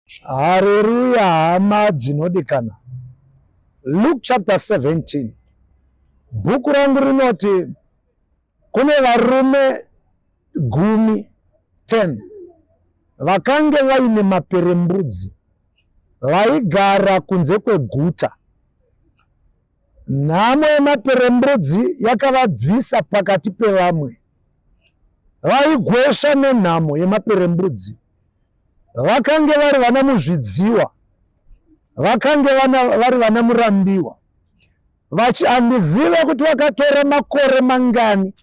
Hallelujah, hama dzinodikana. Luke chapter 17. Bhuku rangu rinoti kune varume 10 vakange vaine maperembudzi vaigara kunze kweguta. Nhamo yemaperembudzi yakavabvisa pakati pevamwe. Vaigwesha nenhamo yemaperembudzi. Vakange vari vana muzvidziwa, vakange vari vana murambiwa. Handizive kuti vakatora makore mangani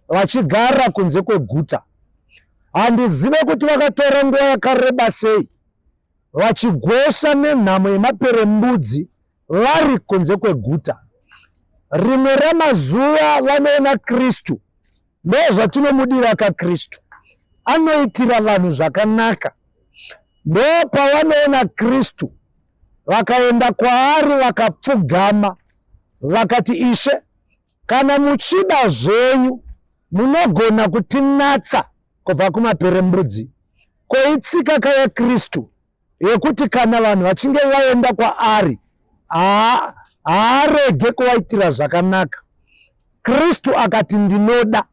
vachigara kunze kweguta. Handizive kuti vakatora nguva yakareba sei vachigwesha nenhamo yemaperembudzi vari kunze kweguta. Rimwe ramazuva vanoona Kristu. Ndozvatinomudira kaKristu. Anoitira vanhu zvakanaka. Ndopavanoona Kristu vakaenda kwaari vakapfugama vakati, Ishe, kana muchida zvenyu munogona kutinatsa kubva kumaperembudzi. Koitsika kaya Kristu yekuti kana vanhu vachinge vaenda kwaari haarege kuvaitira zvakanaka. Kristu akati ndinoda.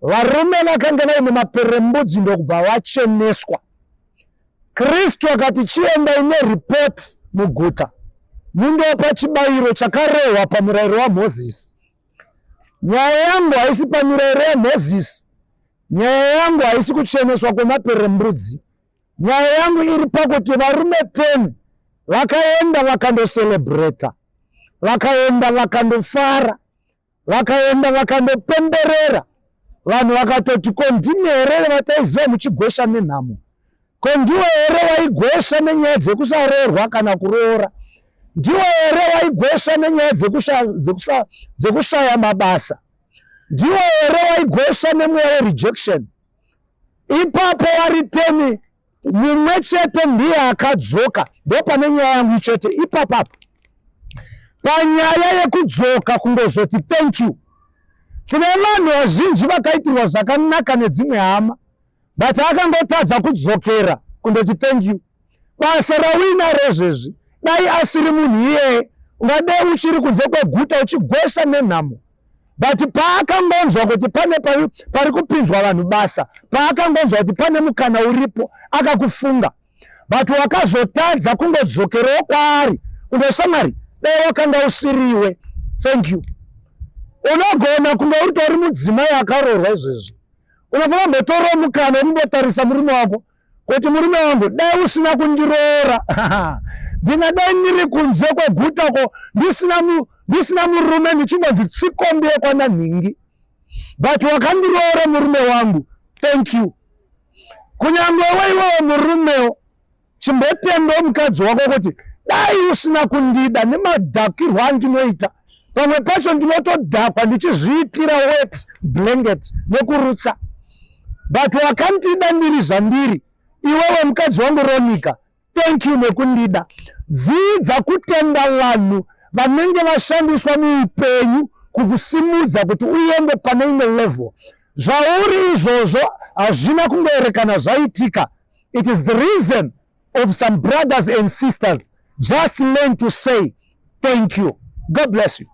Varume vakanga vaine maperembudzi ndokubva vacheneswa. Kristu akati chiendai neripoti muguta mundopa chibayiro chakarehwa pamurayiro waMozisi. Nyaya yangu haisi pamurayiro yaMozisi. Nyaya yangu haisi kucheneswa kwemaperembudzi. Nyaya yangu iri pakuti varume 10 vakaenda vakandoselebreta, vakaenda vakandofara, vakaenda vakandopemberera. Vanhu vakatoti, ko ndimi here vataiziva muchigwesha nenhamo? Ko ndiwe here vaigwesha nenyaya dzekusarorwa kana kuroora? Ndiwe here vaigwesha nenyaya dzekushaya mabasa? Ndiwe here vaigwesha nemweya werejection? Ipapo vari 10 mumwe chete ndiye akadzoka. Ndopane nyaya yangu chete ipapapo. Panyaya yekudzoka kungozoti thank you. Tine vanhu vazhinji vakaitirwa zvakanaka nedzimwe hama, but akangotadza kudzokera kundoti thank you. Basa rawina rezvezvi dai asiri munhu iyeye ungadai uchiri kunze kweguta uchigwesha nenhamo. But paakangonzwa kuti pane pari kupinzwa vanhu basa, paakangonzwa kuti pane mukana uripo, akakufunga. But wakazotadza kungodzokerawo kwaari undoshamwari dai wakanga usiriwe thank you. Unogona kunge uritori mudzimai akaroorwa izvezvi. Unofanira kumbotorawo mukana womumbotarisa murume wako kuti murume wangu dai usina kundiroora ndingadai ndiri kunze kwegutako ndisina murume ndichingonzi tsikombiye kwana nhingi, but wakandiroora murume wangu thank you. Kunyange weiwewo murumewo chimbotendawo mukadzi wako kuti dai usina kundida nemadhakirwo andinoita. Pamwe pacho ndinotodhakwa ndichizviitira wet blanket nekurutsa. But wakandida ndiri zvandiri, iwewe mukadzi wangu Ronika, thank you nekundida. Dzidza kutenda vanhu vanenge vashandiswa muupenyu kukusimudza kuti uende pane imwe level. Zvauri izvozvo hazvina kungoerekana zvaitika. It is the reason of some brothers and sisters just learn to say thank you. God bless you.